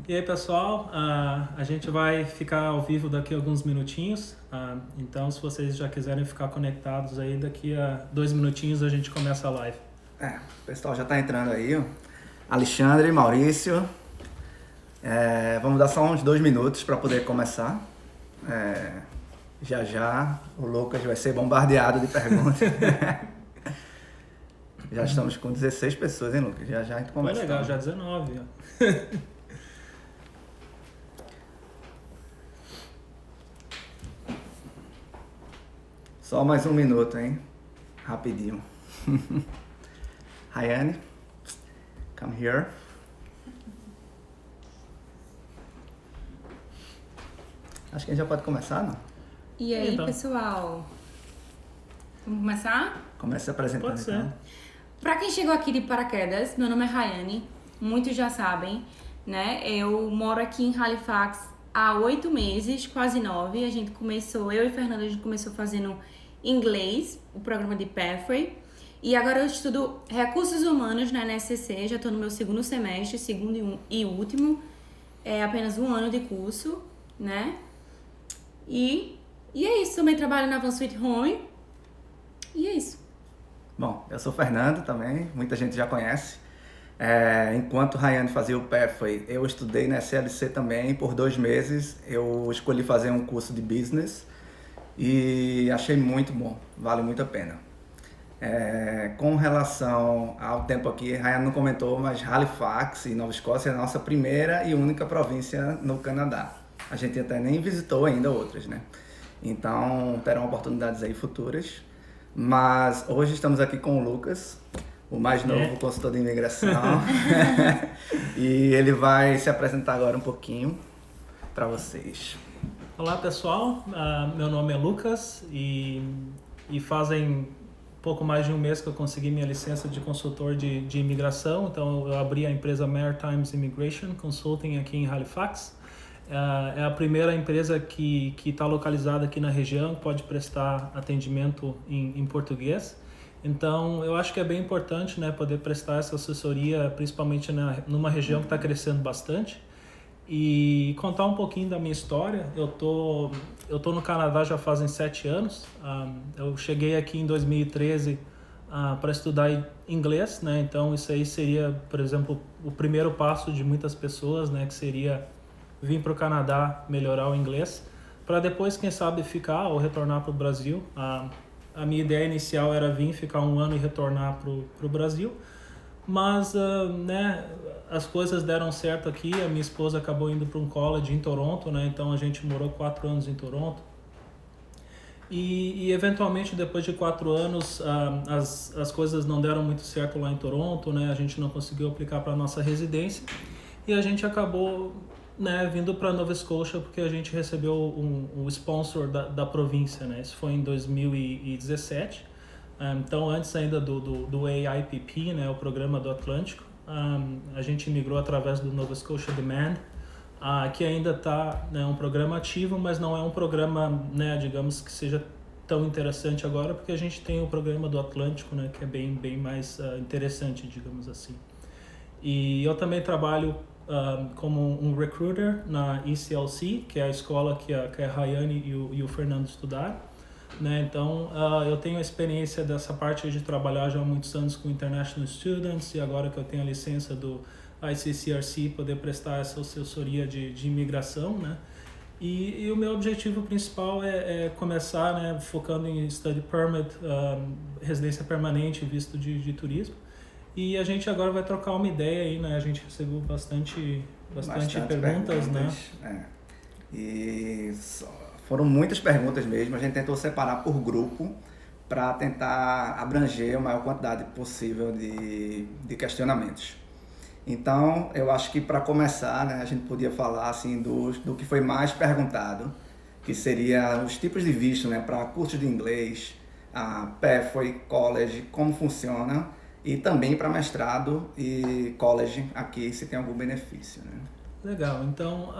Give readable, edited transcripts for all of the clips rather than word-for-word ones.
E aí, pessoal, a gente vai ficar ao vivo daqui a alguns minutinhos. Então, se vocês já quiserem ficar conectados aí, daqui a 2 minutinhos a gente começa a live. O pessoal já está entrando aí, ó. Alexandre, Maurício. Vamos dar só uns 2 minutos para poder começar. Já o Lucas vai ser bombardeado de perguntas. Já estamos com 16 pessoas, hein, Lucas? Já a gente começa. Foi legal, já 19. Ó. Só mais 1 minuto, hein? Rapidinho. Rayane, come here. Acho que a gente já pode começar, não? E aí, então, pessoal? Vamos começar? Comece se apresentando. Pode ser. Então. Pra quem chegou aqui de paraquedas, meu nome é Rayane, muitos já sabem, né? Eu moro aqui em Halifax há 8 meses, quase 9. Eu e Fernanda, a gente começou fazendo inglês, o programa de Pathway. E agora eu estudo recursos humanos na NSCC, já tô no meu 2º semestre, segundo e último. É apenas 1 ano de curso, né? E é isso, também trabalho na Van Sweet Home. E é isso. Bom, eu sou Fernando também, muita gente já conhece. Enquanto Rayane fazia o Pathway, eu estudei na SLC também por 2 meses. Eu escolhi fazer um curso de Business e achei muito bom, vale muito a pena. Com relação ao tempo aqui, Rayane não comentou, mas Halifax e Nova Escócia é a nossa primeira e única província no Canadá. A gente até nem visitou ainda outras, né? Então terão oportunidades aí futuras. Mas hoje estamos aqui com o Lucas, o mais novo consultor de imigração. E ele vai se apresentar agora um pouquinho para vocês. Olá, pessoal. Meu nome é Lucas e fazem pouco mais de 1 mês que eu consegui minha licença de consultor de imigração. Então, eu abri a empresa Maritimes Immigration Consulting aqui em Halifax. É a primeira empresa que está localizada aqui na região, que pode prestar atendimento em português. Então, eu acho que é bem importante, né, poder prestar essa assessoria, principalmente numa região que está crescendo bastante. E contar um pouquinho da minha história. Eu tô no Canadá já fazem 7 anos. Eu cheguei aqui em 2013 para estudar inglês, né? Então, isso aí seria, por exemplo, o primeiro passo de muitas pessoas, né, que seria vir para o Canadá melhorar o inglês, para depois, quem sabe, ficar ou retornar para o Brasil. A minha ideia inicial era vir, ficar 1 ano e retornar para o Brasil, mas né, as coisas deram certo aqui. A minha esposa acabou indo para um college em Toronto, né, então a gente morou 4 anos em Toronto. E eventualmente, depois de 4 anos, as coisas não deram muito certo lá em Toronto, né, a gente não conseguiu aplicar para a nossa residência e a gente acabou, né, vindo para Nova Scotia porque a gente recebeu um sponsor da província, né? Isso foi em 2017. Então, antes ainda do AIPP, né, o programa do Atlântico, a gente migrou através do Nova Scotia Demand, que ainda está, né, um programa ativo, mas não é um programa, né, digamos, que seja tão interessante agora, porque a gente tem o programa do Atlântico, né, que é bem mais interessante, digamos assim. E eu também trabalho como um recruiter na ECLC, que é a escola que a Rayane e o Fernando estudaram, né? Então, eu tenho a experiência dessa parte de trabalhar já há muitos anos com International Students, e agora que eu tenho a licença do ICCRC, poder prestar essa assessoria de imigração, né? E o meu objetivo principal é começar, né, focando em Study Permit, residência permanente, visto de turismo. E a gente agora vai trocar uma ideia aí, né? A gente recebeu bastante perguntas, né? E foram muitas perguntas mesmo. A gente tentou separar por grupo para tentar abranger a maior quantidade possível de questionamentos. Então, eu acho que para começar, né, a gente podia falar assim do que foi mais perguntado, que seria os tipos de visto, né, para curso de inglês, Pathway, college, como funciona. E também para mestrado e college aqui, se tem algum benefício, né? Legal. Então,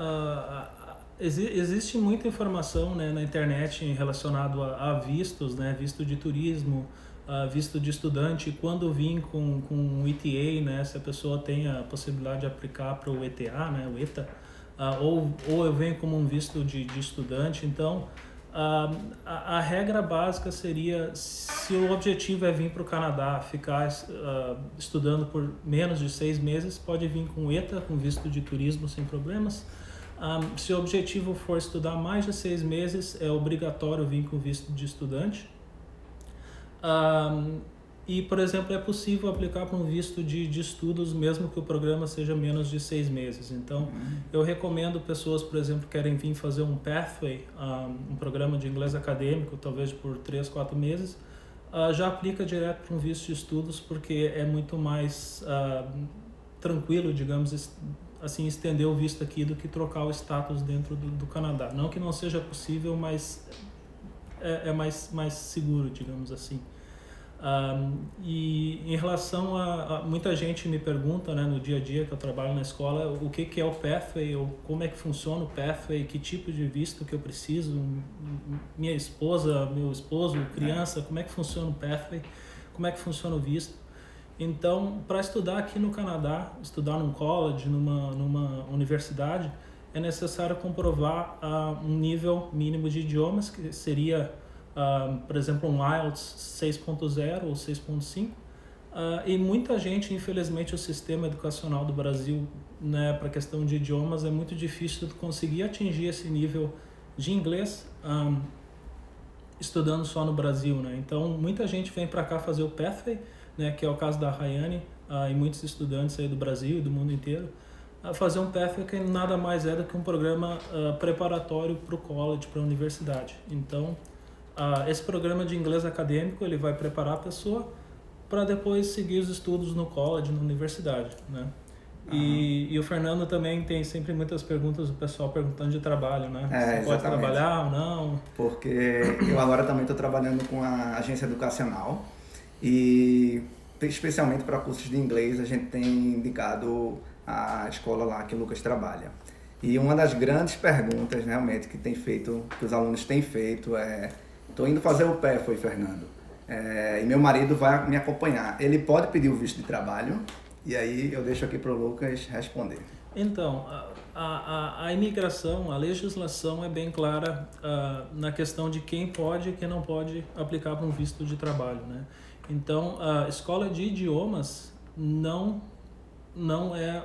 existe muita informação, né, na internet relacionado a vistos, né? Visto de turismo, visto de estudante, quando vim com o ETA, né, se a pessoa tem a possibilidade de aplicar para o ETA, né, o ETA, ou eu venho como um visto de estudante. Então, a regra básica seria, se o objetivo é vir para o Canadá, ficar estudando por menos de 6 meses, pode vir com o ETA, com visto de turismo sem problemas. Se o objetivo for estudar mais de 6 meses, é obrigatório vir com visto de estudante. E, por exemplo, é possível aplicar para um visto de estudos mesmo que o programa seja menos de 6 meses. Então, eu recomendo pessoas, por exemplo, que querem vir fazer um Pathway, um programa de inglês acadêmico, talvez por 3, 4 meses, já aplica direto para um visto de estudos, porque é muito mais tranquilo, digamos assim, estender o visto aqui do que trocar o status dentro do Canadá. Não que não seja possível, mas é mais seguro, digamos assim. E em relação a muita gente me pergunta, né, no dia a dia que eu trabalho na escola, o que é o Pathway, ou como é que funciona o Pathway, que tipo de visto que eu preciso, minha esposa, meu esposo, criança, como é que funciona o Pathway, como é que funciona o visto. Então, para estudar aqui no Canadá, estudar num college, numa universidade, é necessário comprovar um nível mínimo de idiomas, que seria, por exemplo, um IELTS 6.0 ou 6.5. E muita gente, infelizmente, o sistema educacional do Brasil, né, para a questão de idiomas, é muito difícil de conseguir atingir esse nível de inglês estudando só no Brasil, né? Então, muita gente vem para cá fazer o Pathway, né, que é o caso da Rayane, e muitos estudantes aí do Brasil e do mundo inteiro, fazer um Pathway que nada mais é do que um programa preparatório para o college, para a universidade. Então, esse programa de inglês acadêmico, ele vai preparar a pessoa para depois seguir os estudos no college, na universidade, né? E o Fernando também tem sempre muitas perguntas do pessoal perguntando de trabalho, né? Você pode trabalhar ou não? Porque eu agora também estou trabalhando com a agência educacional e especialmente para cursos de inglês a gente tem indicado a escola lá que o Lucas trabalha. E uma das grandes perguntas realmente que os alunos têm feito é: estou indo fazer o Pathway, Fernando, e meu marido vai me acompanhar, ele pode pedir o visto de trabalho? E aí eu deixo aqui para o Lucas responder. Então, a imigração, a legislação é bem clara na questão de quem pode e quem não pode aplicar para um visto de trabalho, né? Então, a escola de idiomas não é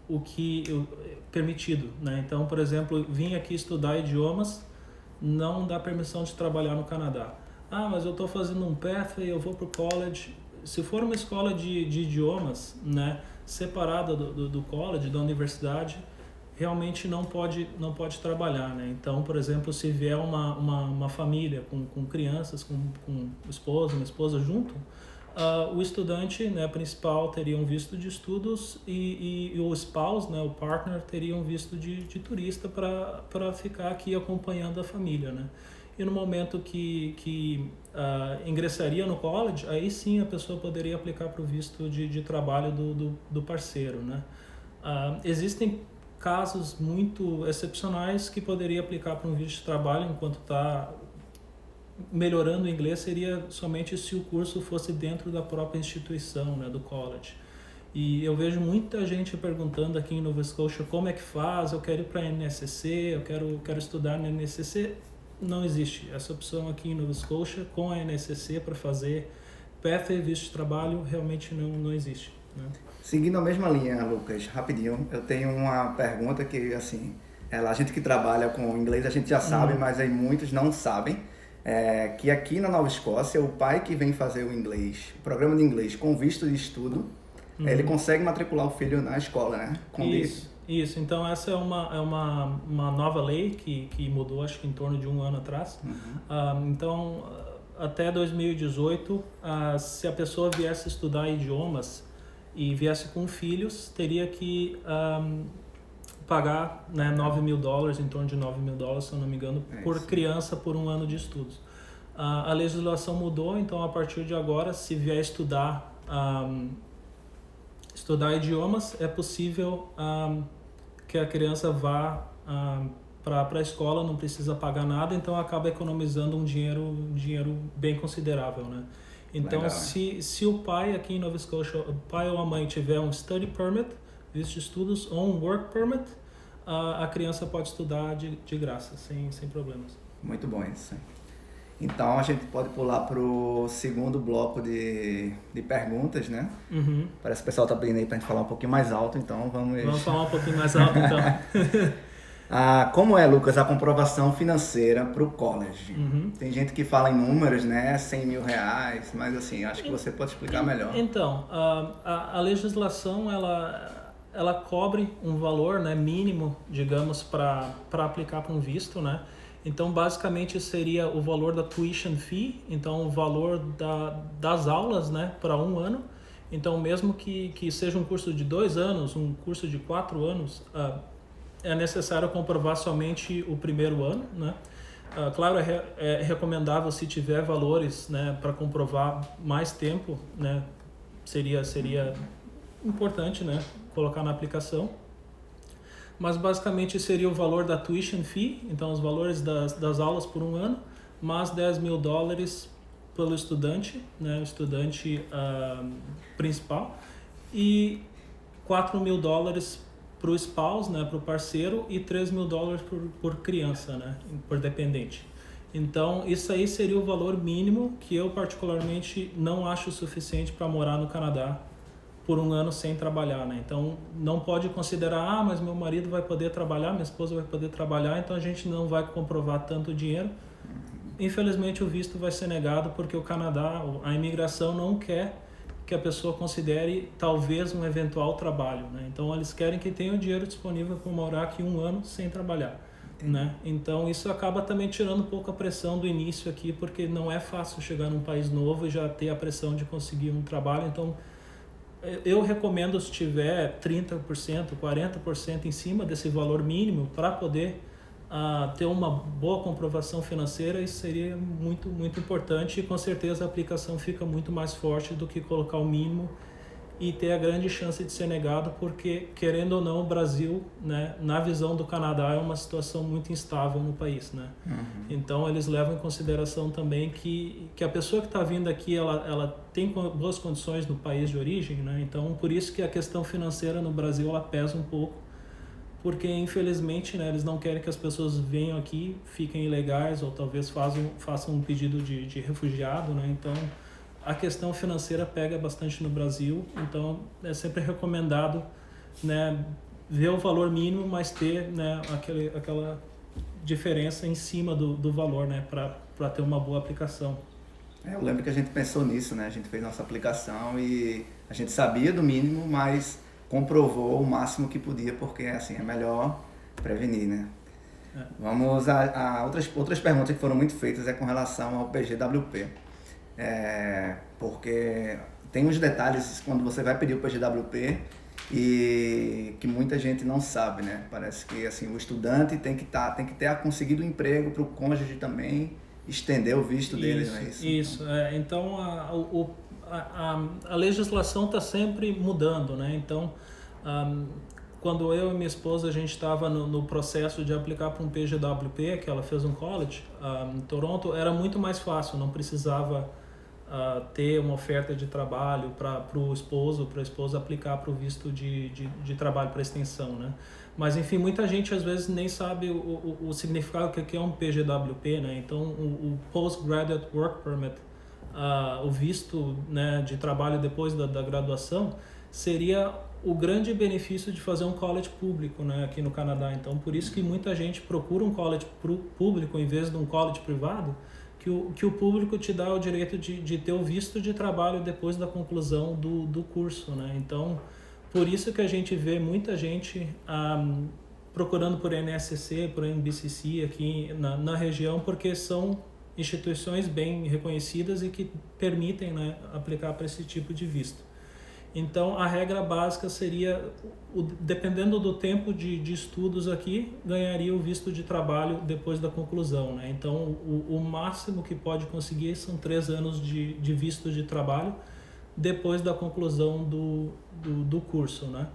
o que permitido, né? Então, por exemplo, vim aqui estudar idiomas, não dá permissão de trabalhar no Canadá. Mas eu estou fazendo um Pathway, eu vou para o college. Se for uma escola de idiomas, né, separada do college, da universidade, realmente não pode trabalhar, né? Então, por exemplo, se vier uma família com crianças, com esposa, uma esposa junto, o estudante, né, principal teria um visto de estudos e o spouse, né, o partner, teria um visto de turista para ficar aqui acompanhando a família, né? E no momento que ingressaria no college, aí sim a pessoa poderia aplicar para o visto de trabalho do parceiro, né? Existem casos muito excepcionais que poderia aplicar para um visto de trabalho enquanto está melhorando o inglês, seria somente se o curso fosse dentro da própria instituição, né, do college. E eu vejo muita gente perguntando aqui em Nova Scotia como é que faz, eu quero ir para a NSCC, eu quero estudar na NSCC. Não existe essa opção aqui em Nova Scotia com a NSCC para fazer Pathway, visto de trabalho, realmente não existe, né? Seguindo a mesma linha, Lucas, rapidinho, eu tenho uma pergunta que, assim, a gente que trabalha com inglês a gente já sabe, mas aí muitos não sabem, que aqui na Nova Escócia, o pai que vem fazer o inglês, o programa de inglês com visto de estudo, ele consegue matricular o filho na escola, né? Isso. Então essa é uma nova lei que mudou, acho que em torno de 1 ano atrás. Então, até 2018, se a pessoa viesse estudar idiomas e viesse com filhos, teria que pagar, né, $9.000, em torno de $9.000, se eu não me engano, por criança por 1 ano de estudos. A legislação mudou, então a partir de agora, se vier estudar idiomas, é possível que a criança vá para a escola, não precisa pagar nada, então acaba economizando um dinheiro bem considerável, né? Então, Legal, se o pai aqui em Nova Scotia, o pai ou a mãe tiver um study permit, visto de estudos, ou um work permit, a criança pode estudar de graça, sem problemas. Muito bom isso. Então a gente pode pular para o segundo bloco de perguntas, né? Uhum. Parece que o pessoal está pedindo aí para a gente falar um pouquinho mais alto, então vamos... Vamos falar um pouquinho mais alto, então. Como é, Lucas, a comprovação financeira para o college? Uhum. Tem gente que fala em números, né? 100 mil reais, mas assim, acho que você pode explicar melhor. Então, a legislação, ela cobre um valor, né, mínimo, digamos, para aplicar para um visto, né? Então, basicamente, seria o valor da tuition fee, então o valor das aulas, né, para um ano. Então, mesmo que seja um curso de 2 anos, um curso de 4 anos, é necessário comprovar somente o primeiro ano, né? Claro, é recomendável se tiver valores, né, para comprovar mais tempo, né? Seria importante, né, colocar na aplicação. Mas basicamente seria o valor da tuition fee, então os valores das aulas por um ano, mais $10 mil pelo estudante, né, o estudante principal, e $4 mil para o spouse, né, para o parceiro, e $3 mil por criança, né, por dependente. Então, isso aí seria o valor mínimo que eu particularmente não acho suficiente para morar no Canadá por um ano sem trabalhar, né? Então, não pode considerar, mas meu marido vai poder trabalhar, minha esposa vai poder trabalhar, então a gente não vai comprovar tanto dinheiro. Infelizmente, o visto vai ser negado porque o Canadá, a imigração não quer que a pessoa considere talvez um eventual trabalho, né? Então, eles querem que tenha o dinheiro disponível para morar aqui um ano sem trabalhar, né? Então, isso acaba também tirando um pouco a pressão do início aqui, porque não é fácil chegar num país novo e já ter a pressão de conseguir um trabalho. Então, eu recomendo, se tiver 30%, 40% em cima desse valor mínimo para poder ter uma boa comprovação financeira, isso seria muito, muito importante, e com certeza a aplicação fica muito mais forte do que colocar o mínimo e ter a grande chance de ser negado, porque, querendo ou não, o Brasil, né, na visão do Canadá, é uma situação muito instável no país, né? Uhum. Então, eles levam em consideração também que a pessoa que está vindo aqui, ela tem boas condições no país de origem, né? Então, por isso que a questão financeira no Brasil, ela pesa um pouco, porque, infelizmente, né, eles não querem que as pessoas venham aqui, fiquem ilegais, ou talvez façam um pedido de refugiado, né? Então, a questão financeira pega bastante no Brasil, então é sempre recomendado, né, ver o valor mínimo, mas ter, né, aquela diferença em cima do valor, né, para ter uma boa aplicação. Eu lembro que a gente pensou nisso, né? A gente fez nossa aplicação e a gente sabia do mínimo, mas comprovou o máximo que podia, porque assim, é melhor prevenir, né? Vamos a outras perguntas que foram muito feitas com relação ao PGWP. Porque tem uns detalhes quando você vai pedir o PGWP e que muita gente não sabe, né? Parece que assim, o estudante tem que ter conseguido um emprego para o cônjuge também estender o visto dele, não é isso? Isso. Então a legislação está sempre mudando, né? Então, quando eu e minha esposa a gente estava no processo de aplicar para um PGWP, que ela fez um college em Toronto, era muito mais fácil, não precisava ter uma oferta de trabalho para o esposo, para a esposa aplicar para o visto de trabalho para extensão, né? Mas, enfim, muita gente às vezes nem sabe o significado que é um PGWP, né? Então, o Postgraduate Work Permit, o visto, né, de trabalho depois da graduação, seria o grande benefício de fazer um college público, né, aqui no Canadá. Então, por isso que muita gente procura um college público em vez de um college privado, que o público te dá o direito de ter o visto de trabalho depois da conclusão do curso, né? Então, por isso que a gente vê muita gente procurando por NSCC, por NBCC aqui na região, porque são instituições bem reconhecidas e que permitem, né, aplicar para esse tipo de visto. Então, a regra básica seria, dependendo do tempo de estudos aqui, ganharia o visto de trabalho depois da conclusão, né? Então, o máximo que pode conseguir são 3 anos de visto de trabalho depois da conclusão do curso, né?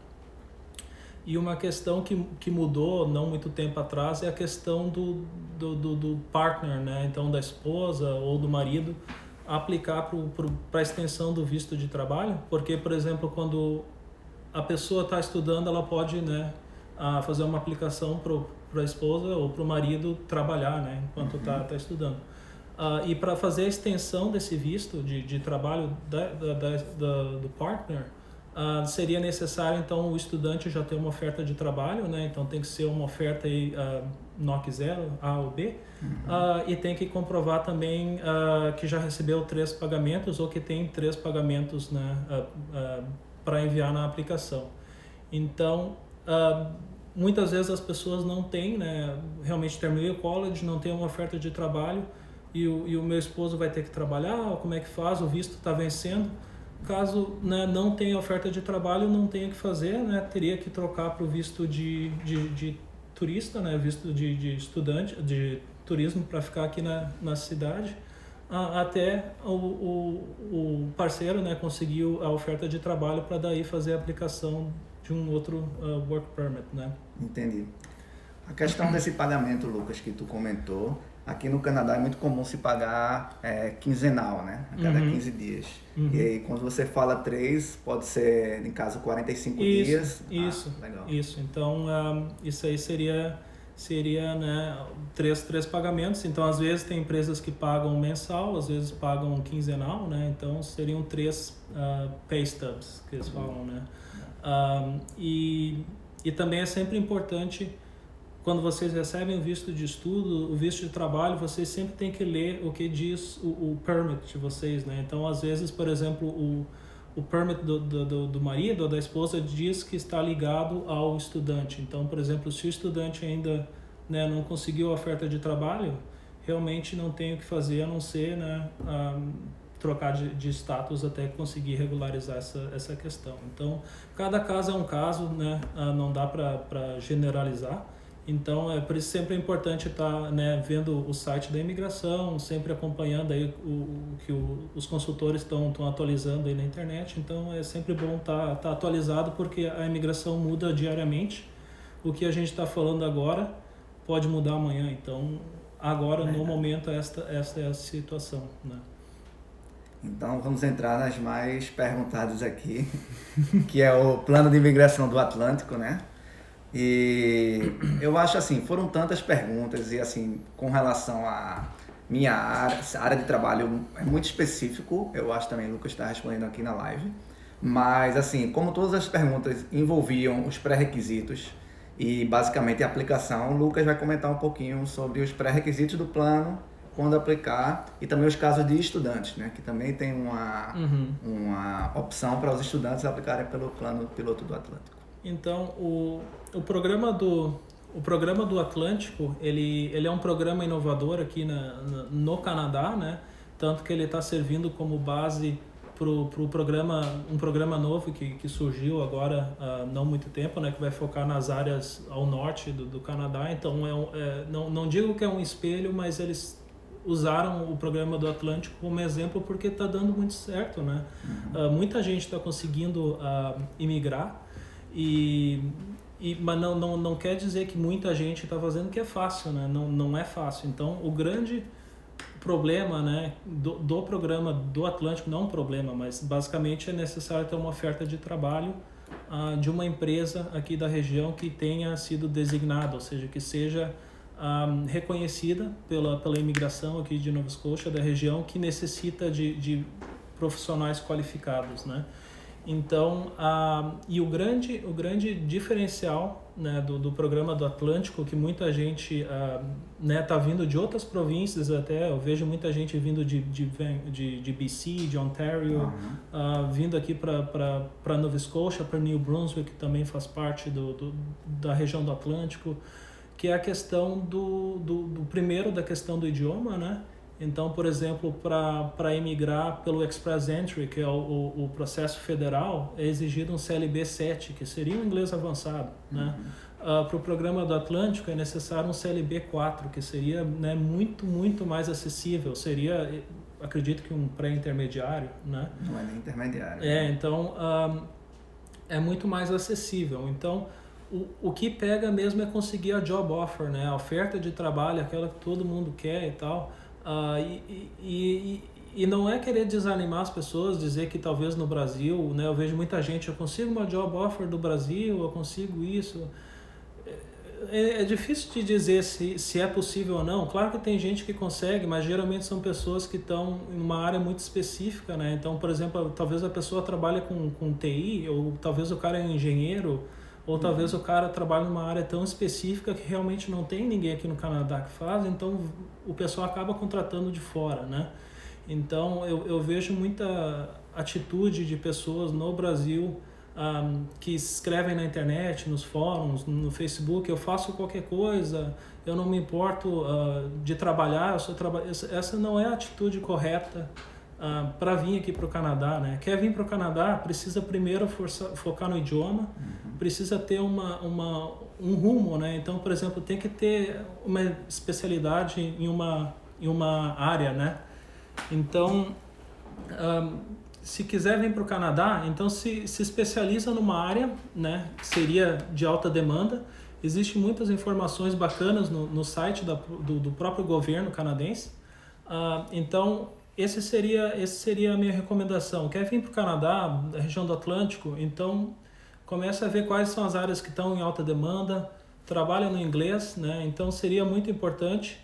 E uma questão que mudou não muito tempo atrás é a questão do partner, né? Então, da esposa ou do marido aplicar para a extensão do visto de trabalho, porque, por exemplo, quando a pessoa está estudando, ela pode, né, fazer uma aplicação para a esposa ou para o marido trabalhar, né, enquanto está estudando. E para fazer a extensão desse visto de trabalho do partner, seria necessário, então, o estudante já ter uma oferta de trabalho, né, então tem que ser uma oferta aí, NOC 0, A ou B, e tem que comprovar também que já recebeu 3 pagamentos ou que tem 3 pagamentos, né, para enviar na aplicação. Então, muitas vezes as pessoas não têm, né, realmente terminei o college, não tem uma oferta de trabalho e o meu esposo vai ter que trabalhar, como é que faz, o visto está vencendo. Caso, né, não tenha oferta de trabalho, não tenha o que fazer, né, teria que trocar para o visto de turista, né, visto de estudante, de turismo para ficar aqui na cidade, até o parceiro, né, conseguiu a oferta de trabalho para daí fazer a aplicação de um outro work permit, né? Entendi. A questão desse pagamento, Lucas, que tu comentou, aqui no Canadá é muito comum se pagar quinzenal, né? A cada 15 dias. E aí, quando você fala 3, pode ser, em caso, 45 dias. Legal. Isso. Então, isso aí seria né, três pagamentos. Então, às vezes, tem empresas que pagam mensal, às vezes pagam quinzenal, né? Então, seriam 3 pay stubs, que eles falam, né? E também é sempre importante, quando vocês recebem o visto de estudo, o visto de trabalho, vocês sempre têm que ler o que diz o permit de vocês, né? Então, às vezes, por exemplo, o permit do marido ou da esposa diz que está ligado ao estudante. Então, por exemplo, se o estudante ainda, né, não conseguiu a oferta de trabalho, realmente não tem o que fazer a não ser, né, trocar de status até conseguir regularizar essa questão. Então, cada caso é um caso, né? Não dá para generalizar. Então, por isso sempre é importante estar, né, vendo o site da imigração, sempre acompanhando aí o que os consultores estão atualizando aí na internet. Então, é sempre bom estar atualizado, porque a imigração muda diariamente. O que a gente está falando agora pode mudar amanhã. Então, agora, no momento, esta é a situação, né? Então, vamos entrar nas mais perguntadas aqui, que é o plano de imigração do Atlântico, né? E eu acho assim, foram tantas perguntas e assim, com relação à minha área de trabalho é muito específico, eu acho também o Lucas está respondendo aqui na live, mas assim, como todas as perguntas envolviam os pré-requisitos e basicamente a aplicação, o Lucas vai comentar um pouquinho sobre os pré-requisitos do plano, quando aplicar, e também os casos de estudantes, né, que também tem uma opção para os estudantes aplicarem pelo plano piloto do Atlântico. Então, o programa do Atlântico, ele é um programa inovador aqui no Canadá, né? Tanto que ele está servindo como base para um programa novo que surgiu agora há não muito tempo, né? Que vai focar nas áreas ao norte do Canadá. Então, não digo que é um espelho, mas eles usaram o programa do Atlântico como exemplo porque está dando muito certo, né? Muita gente está conseguindo imigrar. Mas não quer dizer que muita gente está fazendo que é fácil, né? Não é fácil. Então, o grande problema, né, do programa do Atlântico, não é um problema, mas basicamente é necessário ter uma oferta de trabalho de uma empresa aqui da região que tenha sido designada, ou seja, que seja reconhecida pela imigração aqui de Nova Scotia, da região, que necessita de profissionais qualificados, né? Então, e o grande diferencial, né, do programa do Atlântico, que muita gente né, tá vindo de outras províncias, até eu vejo muita gente vindo de BC, de Ontario, vindo aqui para Nova Scotia, para New Brunswick, que também faz parte da região do Atlântico, que é a questão primeiro da questão do idioma, né? Então, por exemplo, para emigrar pelo Express Entry, que é o processo federal, é exigido um CLB 7, que seria um inglês avançado, né? Para o programa do Atlântico é necessário um CLB 4, que seria, né, muito, muito mais acessível. Seria, acredito que um pré-intermediário, né? Não é nem intermediário. Então, é muito mais acessível. Então, o que pega mesmo é conseguir a job offer, né? A oferta de trabalho, aquela que todo mundo quer e tal. E não é querer desanimar as pessoas, dizer que talvez no Brasil, né? Eu vejo muita gente, eu consigo uma job offer do Brasil, eu consigo isso. É difícil de dizer se é possível ou não. Claro que tem gente que consegue, mas geralmente são pessoas que estão em uma área muito específica, né? Então, por exemplo, talvez a pessoa trabalhe com TI, ou talvez o cara é um engenheiro, ou talvez o cara trabalhe numa área tão específica que realmente não tem ninguém aqui no Canadá que faz, então o pessoal acaba contratando de fora, né? Então, eu vejo muita atitude de pessoas no Brasil que escrevem na internet, nos fóruns, no Facebook, eu faço qualquer coisa, eu não me importo de trabalhar, essa não é a atitude correta para vir aqui para o Canadá, né? Quer vir para o Canadá, precisa primeiro focar no idioma, precisa ter um rumo, né? Então, por exemplo, tem que ter uma especialidade em uma área, né? Então, se quiser vir para o Canadá, então se especializa numa área, né, que seria de alta demanda. Existem muitas informações bacanas no site do próprio governo canadense. Então, esse seria a minha recomendação. Quer vir para o Canadá, da região do Atlântico? Então, comece a ver quais são as áreas que estão em alta demanda, trabalha no inglês, né? Então, seria muito importante.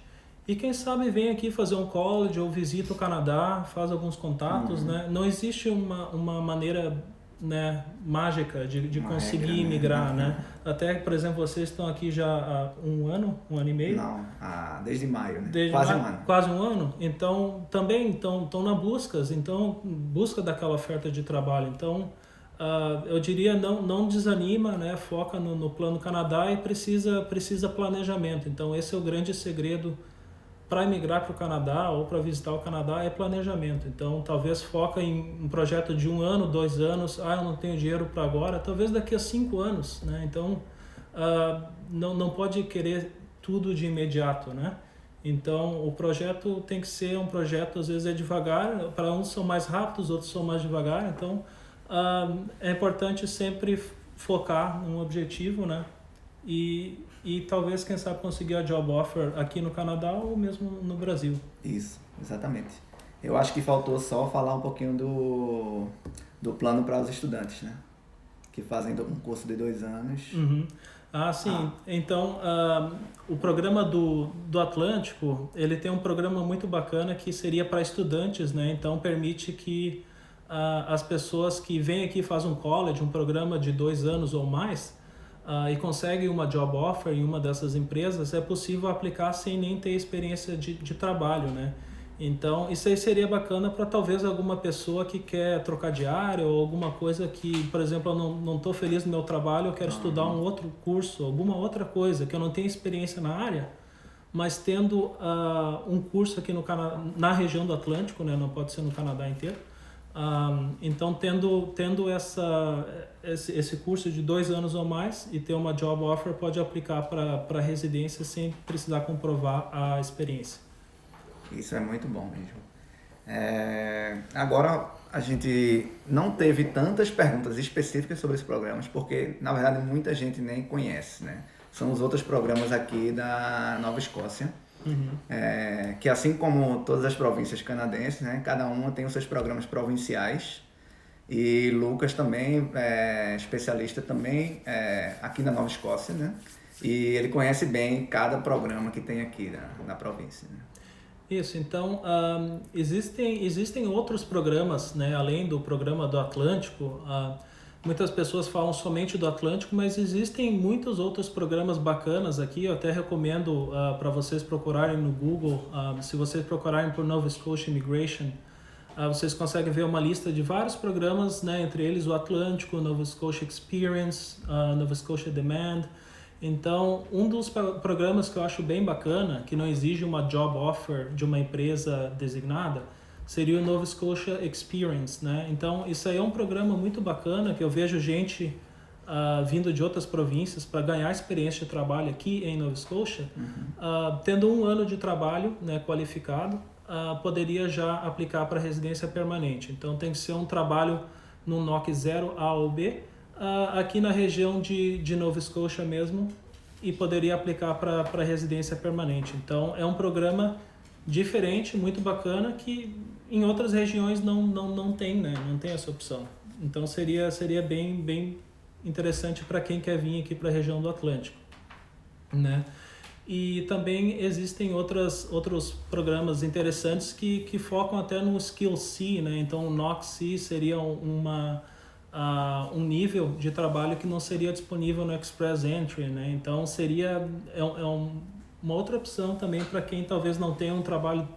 E quem sabe vem aqui fazer um college ou visita o Canadá, faz alguns contatos, né? Não existe uma maneira, né, mágica de conseguir migrar, né? Até, por exemplo, vocês estão aqui já há um ano e meio? Não, desde maio, né? Um ano. Quase um ano. Então, também estão na busca daquela oferta de trabalho. Então, eu diria, não desanima, né? Foca no Plano Canadá e precisa planejamento. Então, esse é o grande segredo para emigrar para o Canadá ou para visitar o Canadá, é planejamento. Então, talvez foca em um projeto de 1 ano, 2 anos. Eu não tenho dinheiro para agora. Talvez daqui a 5 anos, né? Então, não pode querer tudo de imediato, né? Então, o projeto tem que ser um projeto, às vezes é devagar. Para uns são mais rápidos, outros são mais devagar. Então, é importante sempre focar num objetivo, né? E talvez, quem sabe, conseguir a job offer aqui no Canadá ou mesmo no Brasil. Isso, exatamente. Eu acho que faltou só falar um pouquinho do plano para os estudantes, né? Que fazem um curso de 2 anos. Uhum. Sim. Então, o programa do Atlântico, ele tem um programa muito bacana que seria para estudantes, né? Então, permite que as pessoas que vêm aqui e fazem um college, um programa de 2 anos ou mais, e consegue uma job offer em uma dessas empresas, é possível aplicar sem nem ter experiência de trabalho, né? Então, isso aí seria bacana para talvez alguma pessoa que quer trocar de área ou alguma coisa que, por exemplo, eu não estou feliz no meu trabalho, eu quero estudar um outro curso, alguma outra coisa que eu não tenho experiência na área, mas tendo um curso aqui na região do Atlântico, né? Não pode ser no Canadá inteiro. Então, tendo esse curso de 2 anos ou mais e ter uma job offer, pode aplicar para residência sem precisar comprovar a experiência. Isso é muito bom mesmo. Agora, a gente não teve tantas perguntas específicas sobre esses programas, porque, na verdade, muita gente nem conhece, né? São os outros programas aqui da Nova Escócia. Uhum. Que assim como todas as províncias canadenses, né, cada uma tem os seus programas provinciais, e Lucas também é especialista também aqui na Nova Escócia, né, e ele conhece bem cada programa que tem aqui na província, né. Isso, então existem outros programas, né, além do programa do Atlântico. Muitas pessoas falam somente do Atlântico, mas existem muitos outros programas bacanas aqui. Eu até recomendo para vocês procurarem no Google. Se vocês procurarem por Nova Scotia Immigration, vocês conseguem ver uma lista de vários programas, né? Entre eles o Atlântico, Nova Scotia Experience, Nova Scotia Demand. Então, um dos programas que eu acho bem bacana, que não exige uma job offer de uma empresa designada, seria o Nova Scotia Experience, né? Então, isso aí é um programa muito bacana, que eu vejo gente vindo de outras províncias para ganhar experiência de trabalho aqui em Nova Scotia. Tendo 1 ano de trabalho, né, qualificado, poderia já aplicar para residência permanente. Então, tem que ser um trabalho no NOC 0A ou B, aqui na região de Nova Scotia mesmo e poderia aplicar para residência permanente. Então, é um programa diferente, muito bacana, que em outras regiões não tem, né? Não tem essa opção. Então, seria bem interessante para quem quer vir aqui para a região do Atlântico, né? E também existem outros programas interessantes que focam até no Skill C, né? Então, o NOC C seria um nível de trabalho que não seria disponível no Express Entry, né? Então, uma outra opção também para quem talvez não tenha um trabalho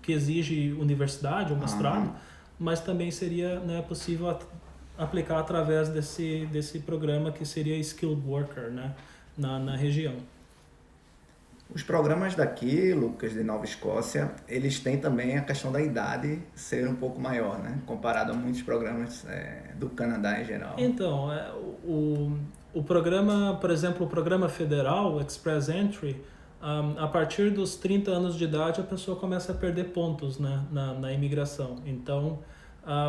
que exige universidade ou mestrado, mas também seria, né, possível aplicar através desse programa que seria Skilled Worker, né, na região. Os programas daqui, Lucas, de Nova Escócia, eles têm também a questão da idade ser um pouco maior, né? Comparado a muitos programas do Canadá em geral. Então, o programa, por exemplo, o programa federal, o Express Entry, a partir dos 30 anos de idade a pessoa começa a perder pontos, né, na imigração. Então,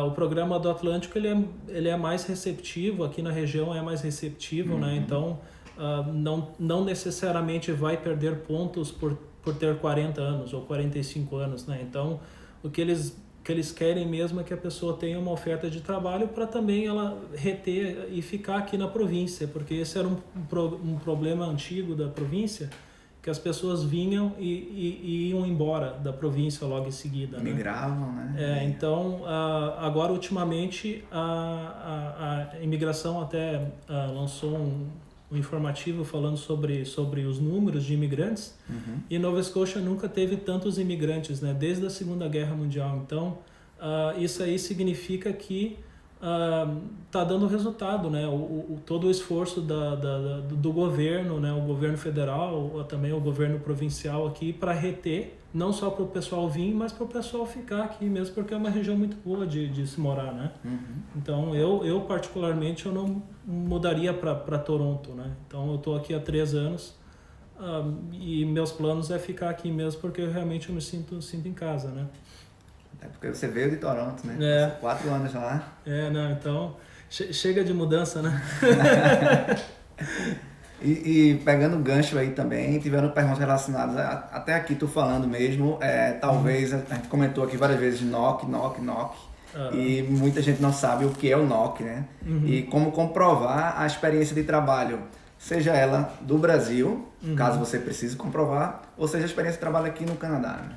o programa do Atlântico ele é mais receptivo, aqui na região é mais receptivo, né? Então, não necessariamente vai perder pontos por ter 40 anos ou 45 anos, né? Então, o que eles querem mesmo é que a pessoa tenha uma oferta de trabalho para também ela reter e ficar aqui na província, porque esse era um problema antigo da província, que as pessoas vinham e iam embora da província logo em seguida, né? Migravam, né? Então, agora ultimamente a imigração até lançou um informativo falando sobre os números de imigrantes, e Nova Scotia nunca teve tantos imigrantes, né, desde a Segunda Guerra Mundial. Então, isso aí significa que está dando resultado, né? Todo o esforço do governo, né, o governo federal, também o governo provincial aqui, para reter, não só para o pessoal vir, mas para o pessoal ficar aqui mesmo, porque é uma região muito boa de se morar, né? Então, eu particularmente, eu não mudaria para Toronto, né? Então, eu estou aqui há 3 anos e meus planos é ficar aqui mesmo, porque eu realmente me sinto em casa, né? É porque você veio de Toronto, né? Passou 4 anos lá. Não, então, chega de mudança, né? E pegando o gancho aí também, tiveram perguntas relacionadas até aqui, tu falando mesmo, talvez, a gente comentou aqui várias vezes NOC, e muita gente não sabe o que é o NOC, né? E como comprovar a experiência de trabalho, seja ela do Brasil, caso você precise comprovar, ou seja a experiência de trabalho aqui no Canadá, né?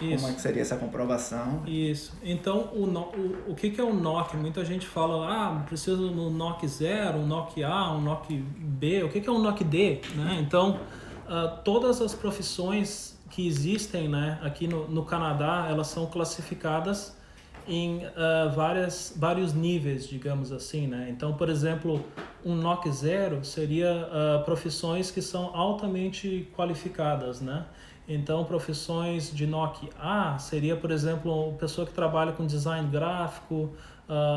Isso. Como é que seria essa comprovação? Isso. Então, o que é o NOC? Muita gente fala, precisa do NOC 0, um NOC A, um NOC B. O que é um NOC D? Né? Então, todas as profissões que existem, né, aqui no Canadá, elas são classificadas em vários níveis, digamos assim, né? Então, por exemplo, um NOC 0 seria profissões que são altamente qualificadas, né? Então, profissões de NOC A seria, por exemplo, uma pessoa que trabalha com design gráfico,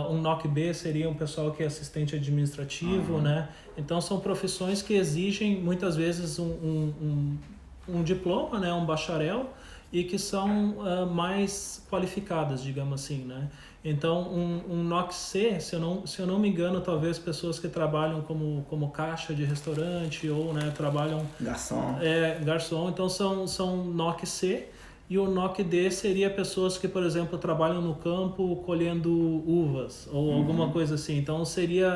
um NOC B seria um pessoal que é assistente administrativo, né? Então, são profissões que exigem, muitas vezes, um diploma, né? Um bacharel, e que são mais qualificadas, digamos assim, né? Então, um NOC C, se eu não me engano, talvez pessoas que trabalham como caixa de restaurante ou, né, trabalham... Garçom. Garçom. Então, são NOC C. E o NOC D seria pessoas que, por exemplo, trabalham no campo colhendo uvas ou alguma coisa assim. Então, seria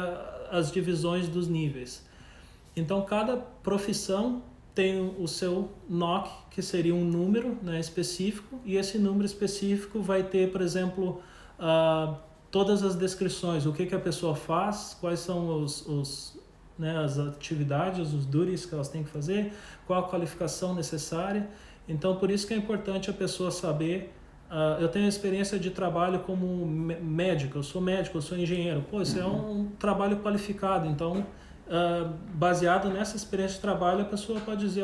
as divisões dos níveis. Então, cada profissão tem o seu NOC, que seria um número, né, específico, e esse número específico vai ter, por exemplo, todas as descrições, o que a pessoa faz, quais são as atividades, os duties que elas têm que fazer, qual a qualificação necessária. Então, por isso que é importante a pessoa saber. Eu tenho experiência de trabalho como médico, eu sou engenheiro. Isso é um trabalho qualificado, então... baseado nessa experiência de trabalho, a pessoa pode dizer,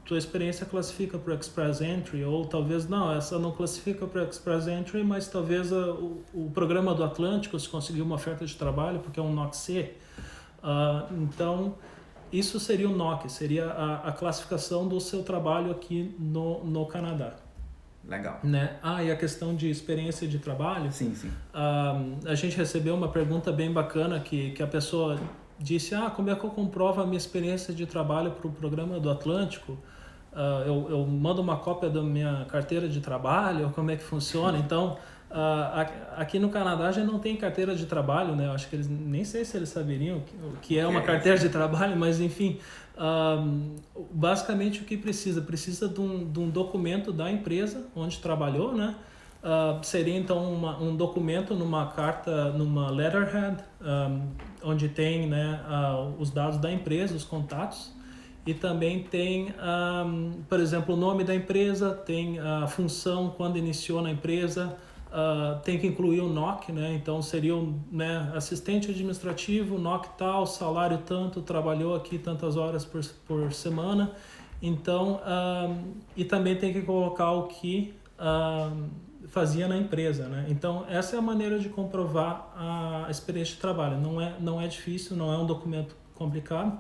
tua experiência classifica para o Express Entry, ou talvez não, essa não classifica para o Express Entry, mas talvez o programa do Atlântico, se conseguir uma oferta de trabalho, porque é um NOC C. Então, isso seria o NOC, seria a classificação do seu trabalho aqui no Canadá. Legal. Né? E a questão de experiência de trabalho. Sim, sim. A gente recebeu uma pergunta bem bacana que a pessoa disse, como é que eu comprovo a minha experiência de trabalho para o programa do Atlântico? Eu mando uma cópia da minha carteira de trabalho, como é que funciona? Então, aqui no Canadá já não tem carteira de trabalho, né? Eu acho que eles, nem sei se eles saberiam o que é uma carteira de trabalho, mas enfim, basicamente o que precisa de um documento da empresa onde trabalhou, né? Seria então um documento numa carta, numa letterhead, onde tem, né, os dados da empresa, os contatos, e também tem, por exemplo, o nome da empresa, tem a função quando iniciou na empresa, tem que incluir o NOC, né? Então seria né, assistente administrativo, NOC tal, salário tanto, trabalhou aqui tantas horas por semana. Então, e também tem que colocar o que fazia na empresa, né? Então essa é a maneira de comprovar a experiência de trabalho. Não é difícil, não é um documento complicado.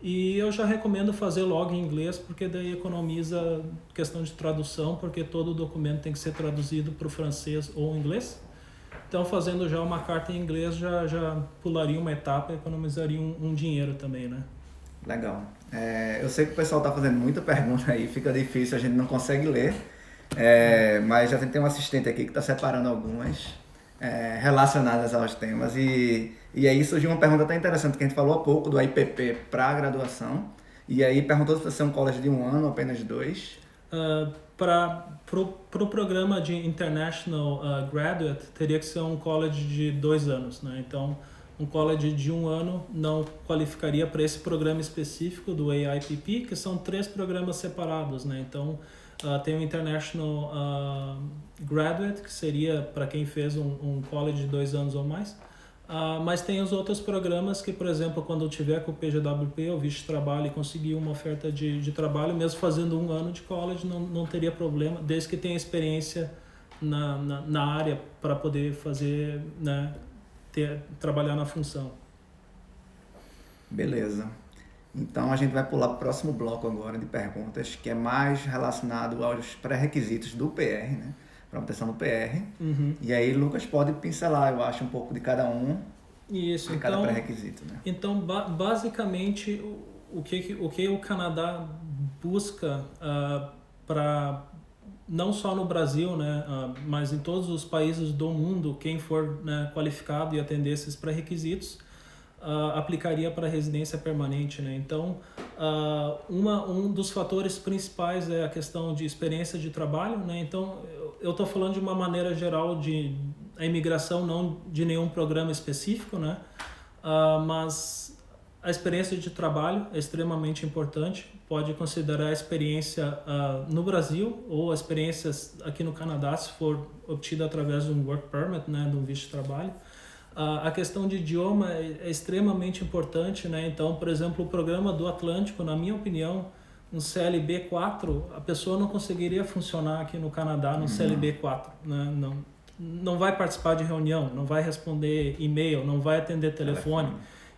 E eu já recomendo fazer logo em inglês, porque daí economiza questão de tradução, porque todo documento tem que ser traduzido para o francês ou inglês. Então, fazendo já uma carta em inglês, já pularia uma etapa e economizaria um dinheiro também, né? Legal. Eu sei que o pessoal está fazendo muita pergunta aí, fica difícil, a gente não consegue ler, mas já tem um assistente aqui que está separando algumas relacionadas aos temas. E aí surgiu uma pergunta até interessante, que a gente falou há pouco do IPP para a graduação, e aí perguntou se vai ser um college de 1 ano ou apenas 2. Para o programa de International Graduate, teria que ser um college de 2 anos, né? Então, um college de 1 ano não qualificaria para esse programa específico do AIPP, que são 3 programas separados, né? Então, tem o International Graduate, que seria para quem fez um college de 2 anos ou mais. Mas tem os outros programas que, por exemplo, quando eu tiver com o PGWP, o visto de trabalho e conseguir uma oferta de trabalho, mesmo fazendo 1 ano de college, não teria problema, desde que tenha experiência na área para poder fazer, né, trabalhar na função. Beleza. Então a gente vai pular para o próximo bloco agora de perguntas, que é mais relacionado aos pré-requisitos do PR, né? Para obtenção do PR. Uhum. E aí Lucas pode pincelar, eu acho, um pouco de cada um. Isso, de cada pré-requisito, né? Então, basicamente, o que o Canadá busca para, não só no Brasil, né, mas em todos os países do mundo, quem for, né, qualificado e atender esses pré-requisitos, aplicaria para residência permanente, né? Então, um dos fatores principais é a questão de experiência de trabalho, né? Então, eu estou falando de uma maneira geral de a imigração, não de nenhum programa específico, né? Mas a experiência de trabalho é extremamente importante. Pode considerar a experiência no Brasil ou a experiência aqui no Canadá, se for obtida através de um work permit, né, de um visto de trabalho. A questão de idioma é extremamente importante, né? Então, por exemplo, o programa do Atlântico, na minha opinião, um CLB 4, a pessoa não conseguiria funcionar aqui no Canadá no CLB 4, né? Não vai participar de reunião, não vai responder e-mail, não vai atender telefone.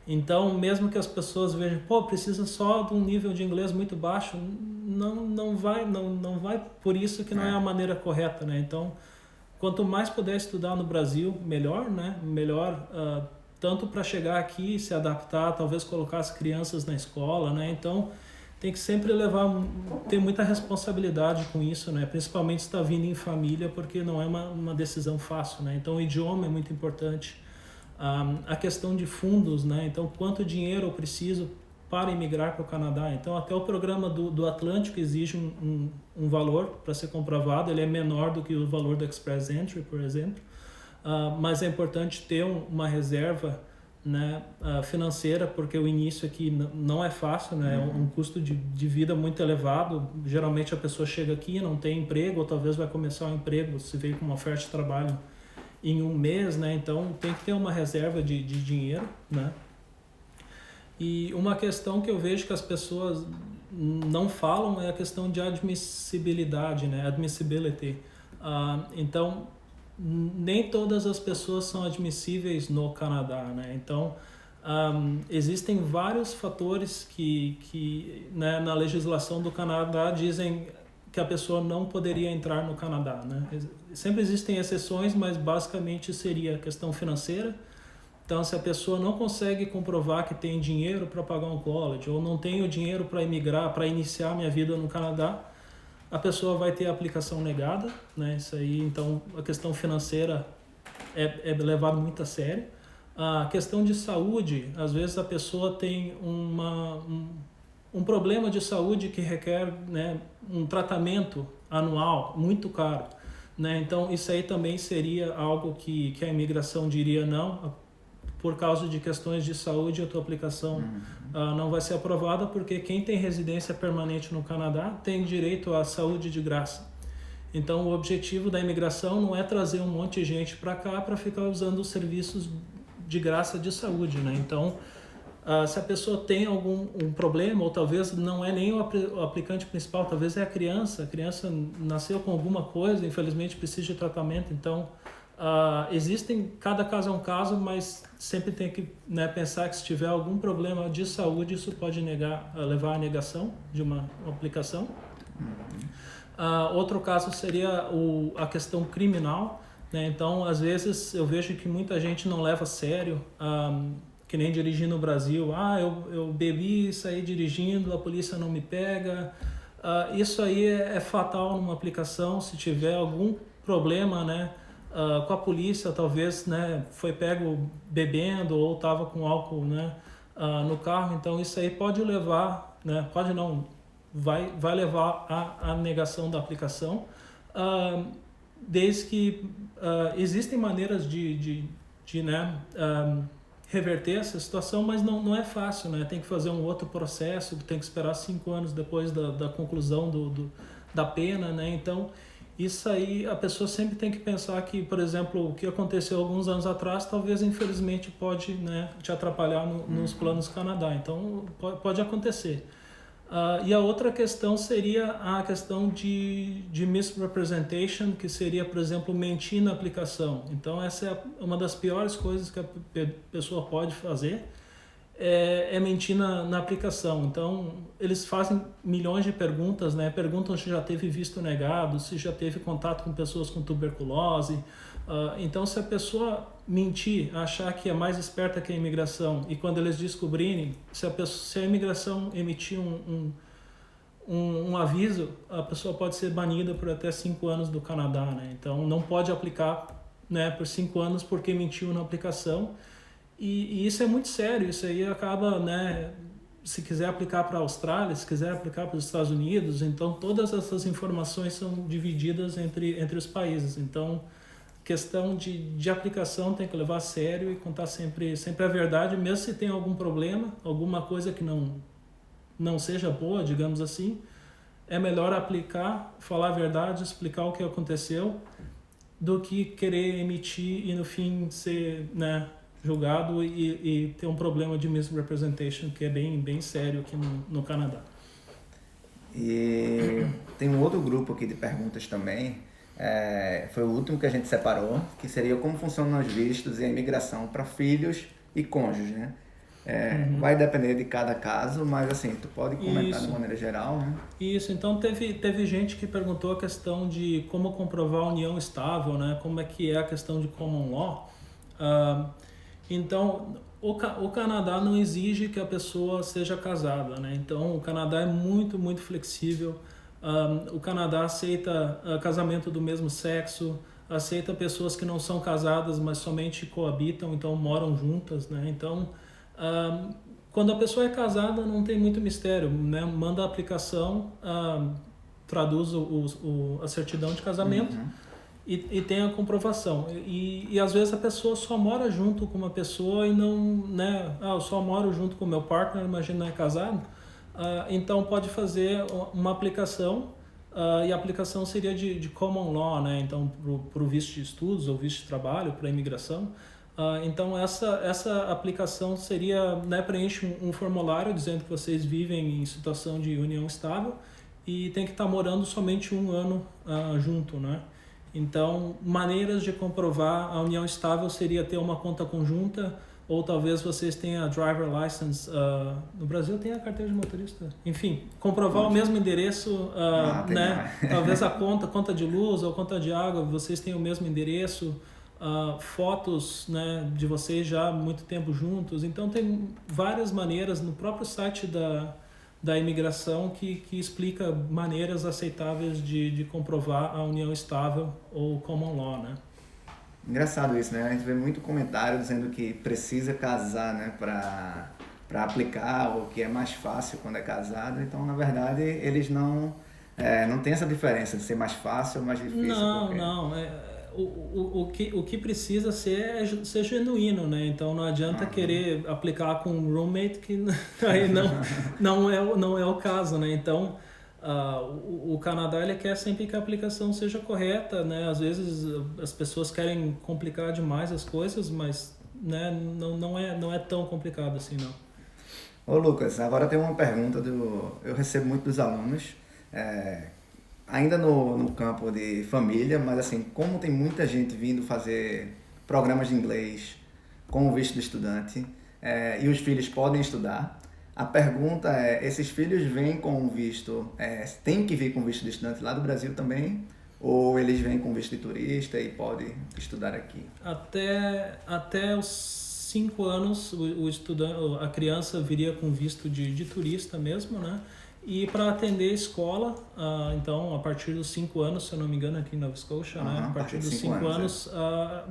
Então, mesmo que as pessoas vejam, precisa só de um nível de inglês muito baixo, não vai por isso que não é a maneira correta, né? Então, quanto mais puder estudar no Brasil, melhor, né? Melhor, tanto para chegar aqui e se adaptar, talvez colocar as crianças na escola, né? Então, tem que sempre ter muita responsabilidade com isso, né? Principalmente se está vindo em família, porque não é uma decisão fácil, né? Então, o idioma é muito importante. A questão de fundos, né? Então, quanto dinheiro eu preciso para emigrar para o Canadá? Então, até o programa do Atlântico exige um valor para ser comprovado. Ele é menor do que o valor do Express Entry, por exemplo. Mas é importante ter uma reserva, né, financeira, porque o início aqui não é fácil, né? É um custo de vida muito elevado. Geralmente a pessoa chega aqui, não tem emprego, ou talvez vai começar um emprego, se veio com uma oferta de trabalho em 1 mês, né? Então tem que ter uma reserva de dinheiro, né? E uma questão que eu vejo que as pessoas não falam é a questão de admissibilidade, né? Admissibility. Então, nem todas as pessoas são admissíveis no Canadá, né? Então, existem vários fatores que né, na legislação do Canadá dizem que a pessoa não poderia entrar no Canadá, né? Sempre existem exceções, mas basicamente seria a questão financeira. Então, se a pessoa não consegue comprovar que tem dinheiro para pagar um college ou não tem o dinheiro para emigrar, para iniciar minha vida no Canadá, a pessoa vai ter a aplicação negada, né? Isso aí, então, a questão financeira é levada muito a sério. A questão de saúde, às vezes a pessoa tem um problema de saúde que requer, né, um tratamento anual muito caro, né? Então, isso aí também seria algo que a imigração diria não, por causa de questões de saúde, a tua aplicação não vai ser aprovada, porque quem tem residência permanente no Canadá tem direito à saúde de graça. Então, o objetivo da imigração não é trazer um monte de gente para cá para ficar usando os serviços de graça de saúde, né? Então, se a pessoa tem algum problema, ou talvez não é nem o aplicante principal, talvez é a criança nasceu com alguma coisa, infelizmente precisa de tratamento, então existem, cada caso é um caso, mas sempre tem que, né, pensar que se tiver algum problema de saúde, isso pode levar à negação de uma aplicação. Outro caso seria a questão criminal, né? Então, às vezes eu vejo que muita gente não leva a sério, que nem dirigir no Brasil. Eu bebi, saí dirigindo, a polícia não me pega. Isso aí é fatal numa aplicação. Se tiver algum problema, né, com a polícia, talvez, né, foi pego bebendo ou estava com álcool, né, no carro. Então, isso aí pode levar, né, pode não, vai levar à negação da aplicação. Desde que existem maneiras de né, reverter essa situação, mas não é fácil, né? Tem que fazer um outro processo, tem que esperar 5 anos depois da conclusão da pena, né? Então, isso aí a pessoa sempre tem que pensar que, por exemplo, o que aconteceu alguns anos atrás, talvez infelizmente pode, né, te atrapalhar nos planos do Canadá. Então, pode acontecer. E a outra questão seria a questão de misrepresentation, que seria, por exemplo, mentir na aplicação. Então, essa é uma das piores coisas que a pessoa pode fazer, é mentir na aplicação. Então, eles fazem milhões de perguntas, né? Perguntam se já teve visto negado, se já teve contato com pessoas com tuberculose. Então, se a pessoa mentir, achar que é mais esperta que a imigração, e quando eles descobrirem, se a imigração emitir um aviso, a pessoa pode ser banida por até 5 anos do Canadá, né? Então, não pode aplicar, né, por 5 anos porque mentiu na aplicação. E isso é muito sério. Isso aí acaba, né, se quiser aplicar para a Austrália, se quiser aplicar para os Estados Unidos, então todas essas informações são divididas entre os países. Então, questão de aplicação tem que levar a sério e contar sempre a verdade, mesmo se tem algum problema, alguma coisa que não seja boa, digamos assim, é melhor aplicar, falar a verdade, explicar o que aconteceu, do que querer emitir e no fim ser, né, julgado e ter um problema de misrepresentation, que é bem sério aqui no Canadá. E tem um outro grupo aqui de perguntas também, foi o último que a gente separou, que seria como funcionam os vistos e a imigração para filhos e cônjuges, né? Vai depender de cada caso, mas assim, tu pode comentar de maneira geral, né? Isso, então teve gente que perguntou a questão de como comprovar a união estável, né? Como é que é a questão de common law. Então, o Canadá não exige que a pessoa seja casada, né? Então, o Canadá é muito, muito flexível. O Canadá aceita casamento do mesmo sexo, aceita pessoas que não são casadas, mas somente coabitam, então moram juntas, né? Então, quando a pessoa é casada, não tem muito mistério, né? Manda a aplicação, traduz a certidão de casamento. E tem a comprovação. E às vezes a pessoa só mora junto com uma pessoa e não, né? Eu só moro junto com o meu partner, imagina, não é casado. Então pode fazer uma aplicação, e a aplicação seria de common law, né? Então para o visto de estudos ou visto de trabalho, para a imigração. Então essa aplicação seria, né, preenche um formulário dizendo que vocês vivem em situação de união estável e tem que estar morando somente 1 ano junto, né? Então, maneiras de comprovar a união estável seria ter uma conta conjunta, ou talvez vocês tenham a driver license, no Brasil tem a carteira de motorista, enfim, comprovar o mesmo endereço, né? Talvez a conta de luz ou conta de água, vocês têm o mesmo endereço, fotos, né, de vocês já há muito tempo juntos. Então tem várias maneiras no próprio site da imigração que explica maneiras aceitáveis de comprovar a união estável ou common law, né? Engraçado isso, né? A gente vê muito comentário dizendo que precisa casar, né, para aplicar, ou que é mais fácil quando é casado. Então, na verdade, eles não tem essa diferença de ser mais fácil ou mais difícil. Não. O que precisa ser genuíno, né? Então não adianta querer aplicar com um roommate que aí não é o caso, né? Então o Canadá ele quer sempre que a aplicação seja correta, né? Às vezes as pessoas querem complicar demais as coisas, mas, né, não é tão complicado assim, não. Ô Lucas, agora tem uma pergunta eu recebo muito dos alunos, ainda no campo de família, mas assim, como tem muita gente vindo fazer programas de inglês com o visto de estudante, e os filhos podem estudar, a pergunta é, esses filhos vêm com visto, tem que vir com visto de estudante lá do Brasil também, ou eles vêm com visto de turista e podem estudar aqui? Até os 5 anos a criança viria com visto de turista mesmo, né? E para atender a escola, então a partir dos 5 anos, se eu não me engano, aqui em Nova Scotia, né? A partir dos 5 anos,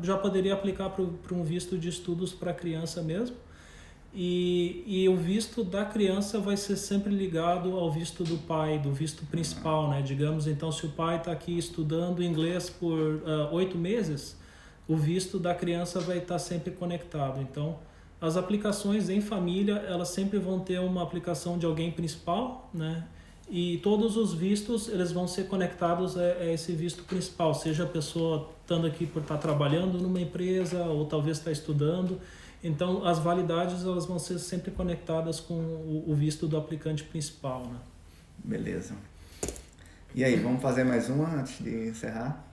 já poderia aplicar para um visto de estudos para a criança mesmo. E o visto da criança vai ser sempre ligado ao visto do pai, do visto principal, né? Digamos, então, se o pai está aqui estudando inglês por 8 meses, o visto da criança vai estar sempre conectado. Então, as aplicações em família, elas sempre vão ter uma aplicação de alguém principal, né? E todos os vistos, eles vão ser conectados a esse visto principal, seja a pessoa estando aqui por estar trabalhando numa empresa ou talvez está estudando. Então, as validades, elas vão ser sempre conectadas com o visto do aplicante principal, né? Beleza. E aí, vamos fazer mais uma antes de encerrar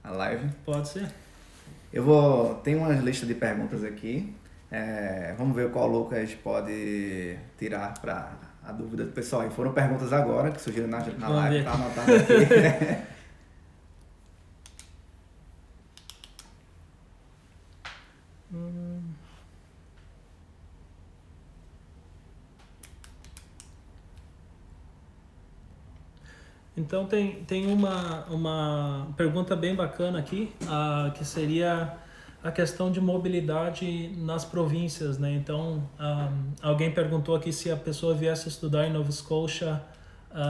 a live? Pode ser. Tem uma lista de perguntas aqui. Vamos ver qual Lucas pode tirar para a dúvida do pessoal. E foram perguntas agora que surgiram na live, está anotado aqui. Então tem uma pergunta bem bacana aqui, que seria a questão de mobilidade nas províncias, né? Então, alguém perguntou aqui se a pessoa viesse estudar em Nova Scotia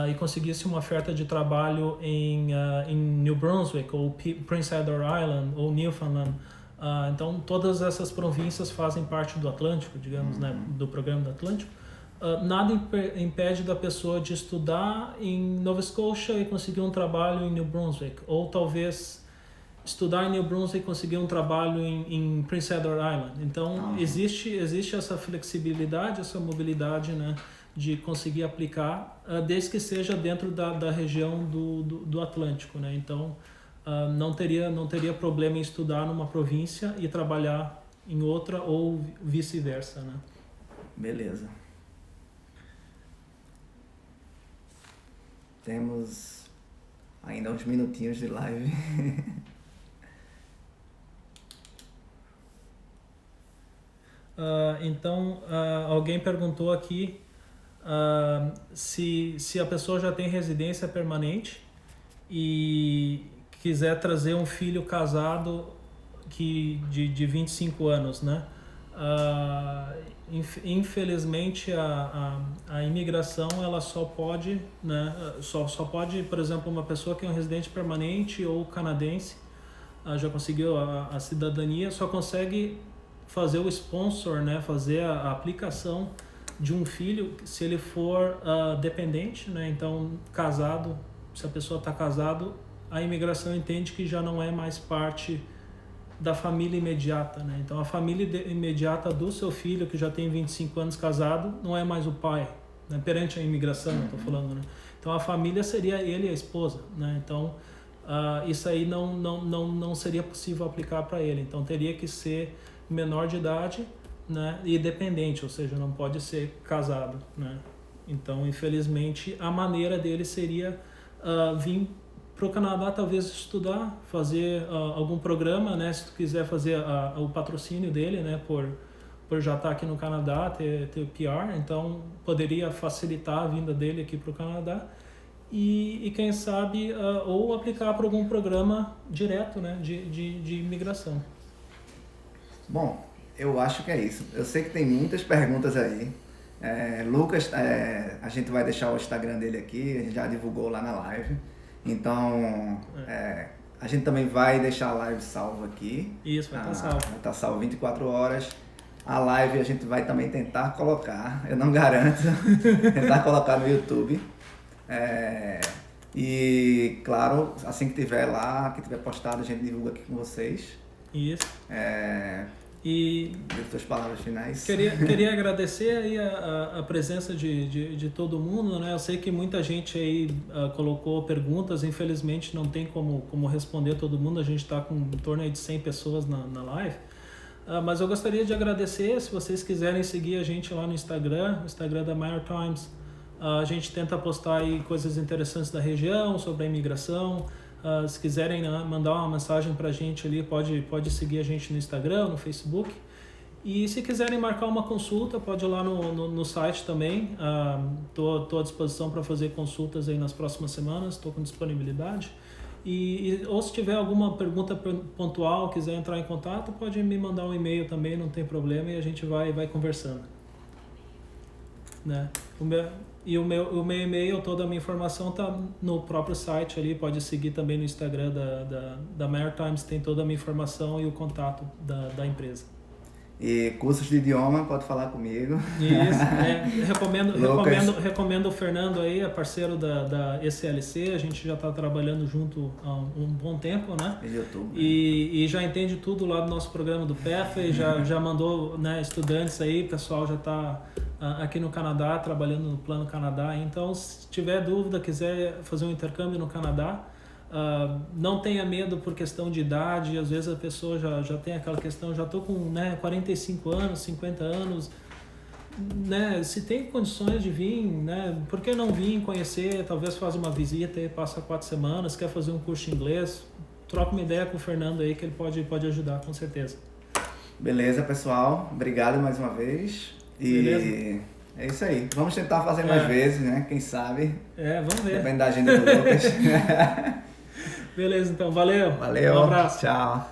e conseguisse uma oferta de trabalho em New Brunswick, ou Prince Edward Island, ou Newfoundland. Então, todas essas províncias fazem parte do Atlântico, digamos, né? Do programa do Atlântico. Nada impede da pessoa de estudar em Nova Scotia e conseguir um trabalho em New Brunswick, ou talvez estudar em New Brunswick e conseguir um trabalho em Prince Edward Island. Então, existe essa flexibilidade, essa mobilidade, né, de conseguir aplicar, desde que seja dentro da região do Atlântico, né? Então, não teria problema em estudar numa província e trabalhar em outra, ou vice-versa, né? Beleza. Temos ainda uns minutinhos de live. Então, alguém perguntou aqui se a pessoa já tem residência permanente e quiser trazer um filho casado de 25 anos, né? Infelizmente a imigração ela só pode, né, só pode, por exemplo, uma pessoa que é um residente permanente ou canadense, já conseguiu a cidadania, só consegue fazer o sponsor, né, fazer a aplicação de um filho se ele for dependente, né? Então, casado, se a pessoa está casado, a imigração entende que já não é mais parte da família imediata, né? Então, a família imediata do seu filho, que já tem 25 anos casado, não é mais o pai, né? Perante a imigração, eu estou falando, né? Então, a família seria ele e a esposa, né? Então, isso aí não seria possível aplicar para ele. Então, teria que ser menor de idade, né, e dependente, ou seja, não pode ser casado, né? Então, infelizmente, a maneira dele seria vir para o Canadá, talvez estudar, fazer algum programa, né? Se tu quiser fazer o patrocínio dele, né? Por já estar aqui no Canadá, ter o PR, então poderia facilitar a vinda dele aqui para o Canadá e quem sabe, ou aplicar para algum programa direto, né? De imigração. Bom, eu acho que é isso. Eu sei que tem muitas perguntas aí. Lucas, a gente vai deixar o Instagram dele aqui, a gente já divulgou lá na live. Então, a gente também vai deixar a live salva aqui. Isso, vai estar salvo. Vai estar salvo 24 horas. A live a gente vai também tentar colocar, eu não garanto, tentar colocar no YouTube. E, claro, assim que tiver lá, que tiver postado, a gente divulga aqui com vocês. Isso. E as tuas palavras finais. Queria agradecer aí a presença de todo mundo, né? Eu sei que muita gente aí colocou perguntas, infelizmente não tem como responder todo mundo, a gente está com em torno aí de 100 pessoas na live. Mas eu gostaria de agradecer, se vocês quiserem seguir a gente lá no Instagram, o Instagram da Maritimes. A gente tenta postar aí coisas interessantes da região, sobre a imigração. Se quiserem mandar uma mensagem pra gente ali, pode seguir a gente no Instagram, no Facebook. E se quiserem marcar uma consulta, pode ir lá no site também. Tô à disposição para fazer consultas aí nas próximas semanas, estou com disponibilidade. Ou se tiver alguma pergunta pontual, quiser entrar em contato, pode me mandar um e-mail também, não tem problema, e a gente vai conversando. Né? O meu e-mail, toda a minha informação está no próprio site ali, pode seguir também no Instagram da Maritimes, tem toda a minha informação e o contato da empresa. E cursos de idioma, pode falar comigo. Isso, recomendo o Fernando aí, é parceiro da ECLC, a gente já está trabalhando junto há um bom tempo, né? E já entende tudo lá do nosso programa do PEF, já mandou, né, estudantes aí, o pessoal já está aqui no Canadá, trabalhando no Plano Canadá, então se tiver dúvida, quiser fazer um intercâmbio no Canadá, não tenha medo por questão de idade, às vezes a pessoa já tem aquela questão, já estou com 45 anos, 50 anos, né, se tem condições de vir, né, por que não vir conhecer, talvez faz uma visita e passa 4 semanas, quer fazer um curso de inglês, troca uma ideia com o Fernando aí que ele pode ajudar, com certeza. Beleza, pessoal, obrigado mais uma vez. E é isso aí, vamos tentar fazer mais vezes, né, quem sabe. Vamos ver. Depende da agenda do Lucas. Beleza, então. Valeu. Um abraço. Tchau.